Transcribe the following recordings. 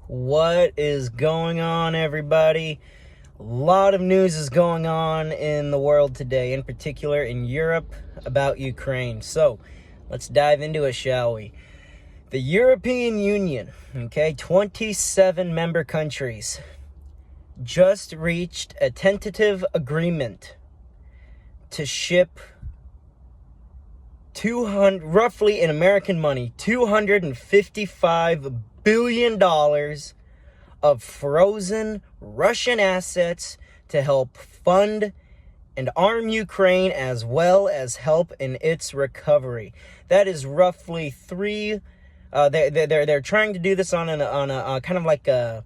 What is going on, everybody? A lot of news is going on in the world today, in particular in Europe, about Ukraine. So, let's dive into it, shall we? The European Union, 27 member countries, just reached a tentative agreement to ship roughly in American money, $255 billion of frozen Russian assets to help fund and arm Ukraine, as well as help in its recovery. That is roughly they're trying to do this on a kind of like a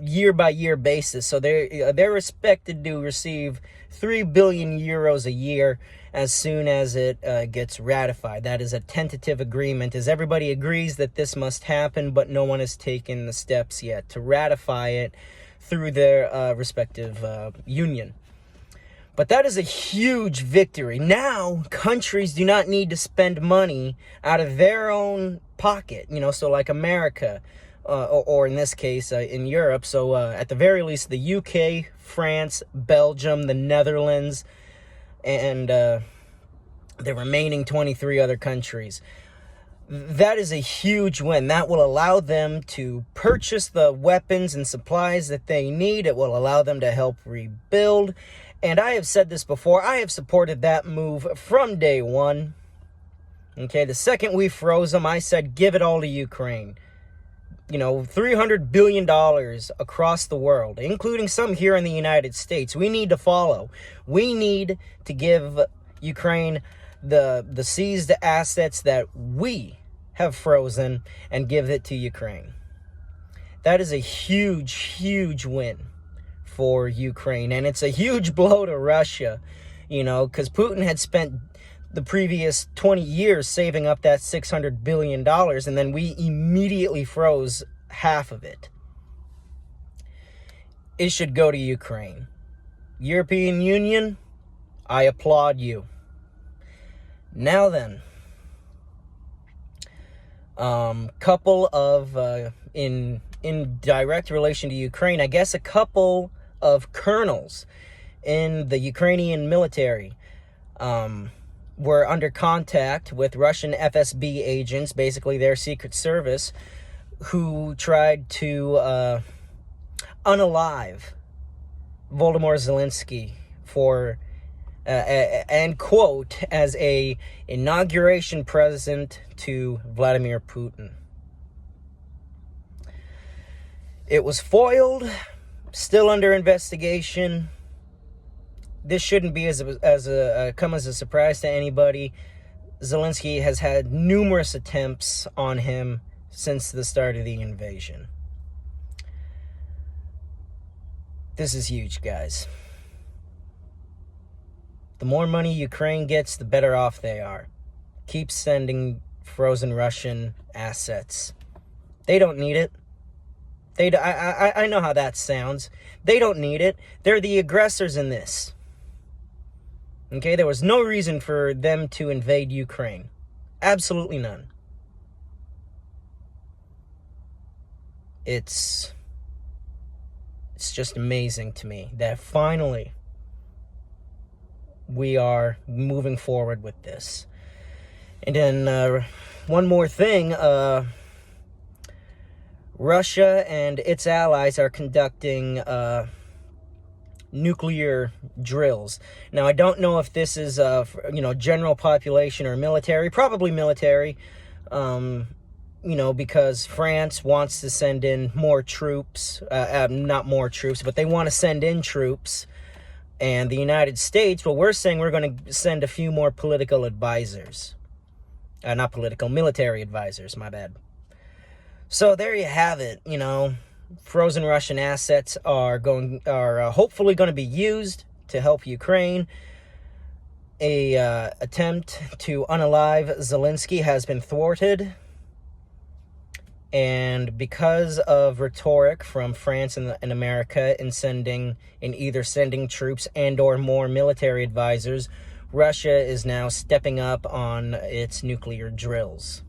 year by year basis. So they're expected to receive 3 billion euros a year as soon as it gets ratified. That is a tentative agreement, as everybody agrees that this must happen, but no one has taken the steps yet to ratify it through their respective union. But that is a huge victory. Now, countries do not need to spend money out of their own pocket, so like America, or in this case, in Europe. So at the very least, the UK, France, Belgium, the Netherlands, and the remaining 23 other countries. That is a huge win. That will allow them to purchase the weapons and supplies that they need. It will allow them to help rebuild. And I have said this before, I have supported that move from day one. The second we froze them, I said, give it all to Ukraine. $300 billion across the world, including some here in the United States. We need to follow. We need to give Ukraine the seized assets that we have frozen and give it to Ukraine. That is a huge, huge win for Ukraine. And it's a huge blow to Russia, because Putin had spent the previous 20 years saving up that $600 billion, and then we immediately froze half of it. It should go to Ukraine. European Union, I applaud you. Now then, couple of, in direct relation to Ukraine, I guess a couple of colonels in the Ukrainian military, were under contact with Russian FSB agents, basically their secret service, who tried to unalive Volodymyr Zelensky for, and quote, as a inauguration present to Vladimir Putin. It was foiled, still under investigation. This shouldn't be come as a surprise to anybody. Zelensky has had numerous attempts on him since the start of the invasion. This is huge, guys. The more money Ukraine gets, the better off they are. Keep sending frozen Russian assets. They don't need it. I know how that sounds. They don't need it. They're the aggressors in this. There was no reason for them to invade Ukraine. Absolutely none. It's just amazing to me that finally we are moving forward with this. And then one more thing, Russia and its allies are conducting nuclear drills. Now, I don't know if this is, general population or military, probably military, because France wants to send in more troops, not more troops, but they want to send in troops. And the United States, well, we're saying we're going to send a few more political advisors. Military advisors, my bad. So there you have it, Frozen Russian assets are hopefully going to be used to help Ukraine. A attempt to unalive Zelensky has been thwarted. And because of rhetoric from France and America in either sending troops and or more military advisors, Russia is now stepping up on its nuclear drills.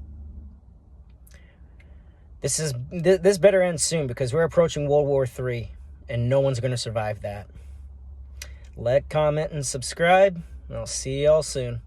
This better end soon, because we're approaching World War III, and no one's going to survive that. Like, comment, and subscribe, and I'll see y'all soon.